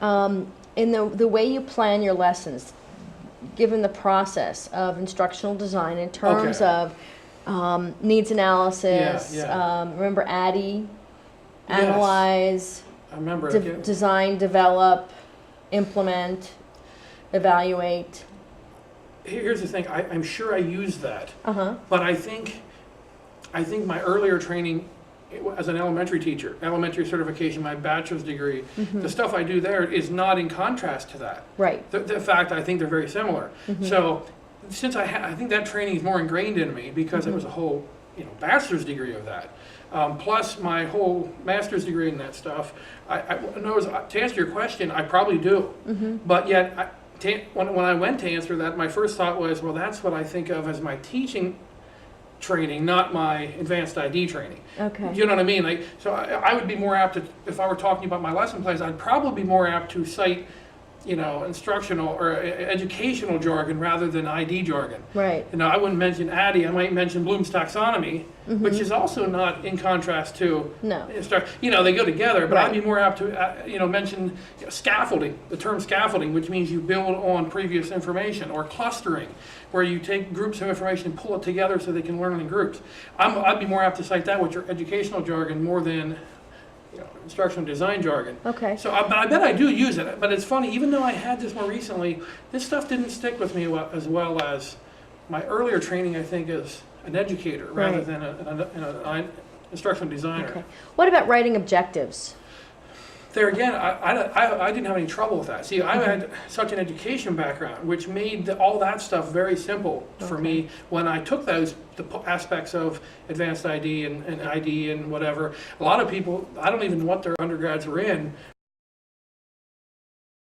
In the way you plan your lessons, given the process of instructional design in terms Okay. of needs analysis, Yeah. remember ADDIE, Yes. analyze, I remember. design, develop, implement, evaluate. Here's the thing. I'm sure I used that, Uh-huh. but I think my earlier training as an elementary teacher, elementary certification, my bachelor's degree, the stuff I do there is not in contrast to that. Right. The fact, I think they're very similar. So since I think that training is more ingrained in me because it was a whole bachelor's degree of that. Plus my whole master's degree in that stuff. To answer your question, I probably do. But yet, when I went to answer that, my first thought was, well, that's what I think of as my teaching training, not my advanced ID training. Okay. You know what I mean? Like, so I would be more apt to, if I were talking about my lesson plans, I'd probably be more apt to cite, instructional or educational jargon rather than ID jargon. Right. I wouldn't mention ADDIE, I might mention Bloom's taxonomy, which is also not in contrast to, No. they go together, but I'd be Right. more apt to, mention scaffolding, the term scaffolding, which means you build on previous information, or clustering, where you take groups of information and pull it together so they can learn in groups. I'd be more apt to cite that with your educational jargon more than instructional design jargon. Okay. So, but I bet I do use it. But it's funny, even though I had this more recently, this stuff didn't stick with me as well as my earlier training, I think, as an educator rather Right. than an instructional designer. Okay. What about writing objectives? There again, I didn't have any trouble with that. See, I had such an education background, which made all that stuff very simple for me when I took the aspects of advanced ID and ID and whatever. A lot of people, I don't even know what their undergrads were in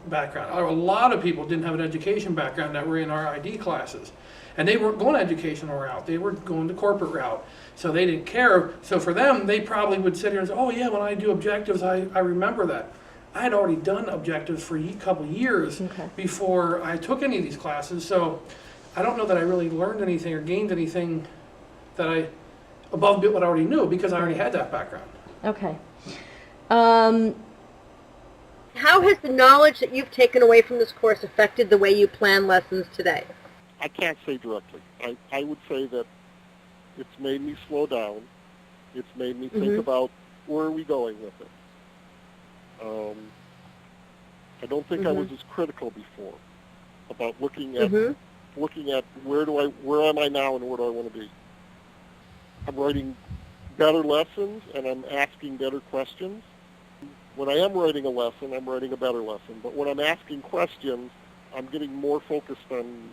background. A lot of people didn't have an education background that were in our ID classes. And they weren't going educational route, they were going the corporate route. So they didn't care. So for them, they probably would sit here and say, oh yeah, when I do objectives, I remember that. I had already done objectives for a couple years before I took any of these classes. So I don't know that I really learned anything or gained anything that above what I already knew, because I already had that background. Okay. How has the knowledge that you've taken away from this course affected the way you plan lessons today? I can't say directly. I would say that it's made me slow down. It's made me think about where are we going with it. I don't think I was as critical before about looking at where am I now and where do I want to be. I'm writing better lessons and I'm asking better questions. When I am writing a lesson, I'm writing a better lesson. But when I'm asking questions, I'm getting more focused on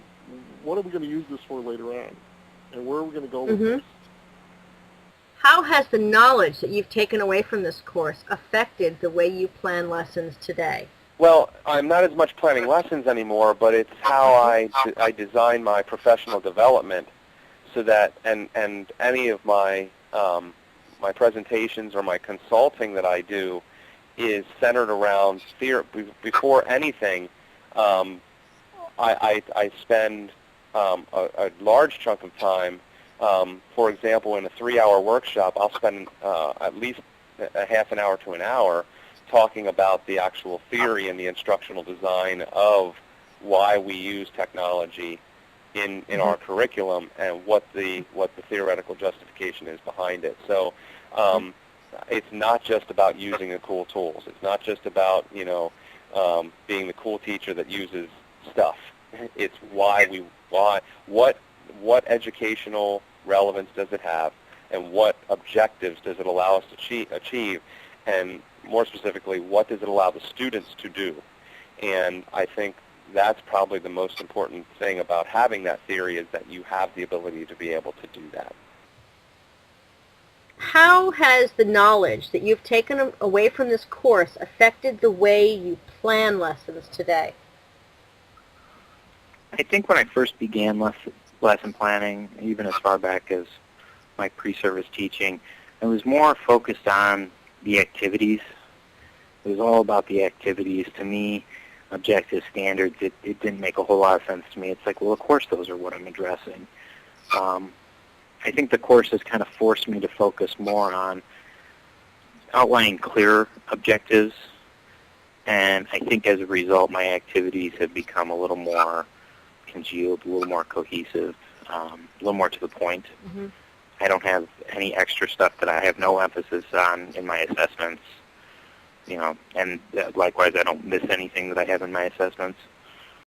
what are we going to use this for later on, and where are we going to go with this. How has the knowledge that you've taken away from this course affected the way you plan lessons today? Well, I'm not as much planning lessons anymore, but it's how I design my professional development, so that and any of my my presentations or my consulting that I do is centered around theory. Before anything, I spend a large chunk of time. For example, in a 3-hour workshop, I'll spend at least a half an hour to an hour talking about the actual theory and the instructional design of why we use technology in our curriculum and what the theoretical justification is behind it. So it's not just about using the cool tools. It's not just about being the cool teacher that uses stuff. It's what educational relevance does it have, and what objectives does it allow us to achieve, and more specifically, what does it allow the students to do? And I think that's probably the most important thing about having that theory, is that you have the ability to be able to do that. How has the knowledge that you've taken away from this course affected the way you plan lessons today? I think when I first began lesson planning, even as far back as my pre-service teaching, I was more focused on the activities. It was all about the activities. To me, objective standards, it didn't make a whole lot of sense to me. It's like, well, of course those are what I'm addressing. I think the course has kind of forced me to focus more on outlining clear objectives And I think as a result, my activities have become a little more congealed, a little more cohesive, a little more to the point. Mm-hmm. I don't have any extra stuff that I have no emphasis on in my assessments, and likewise I don't miss anything that I have in my assessments.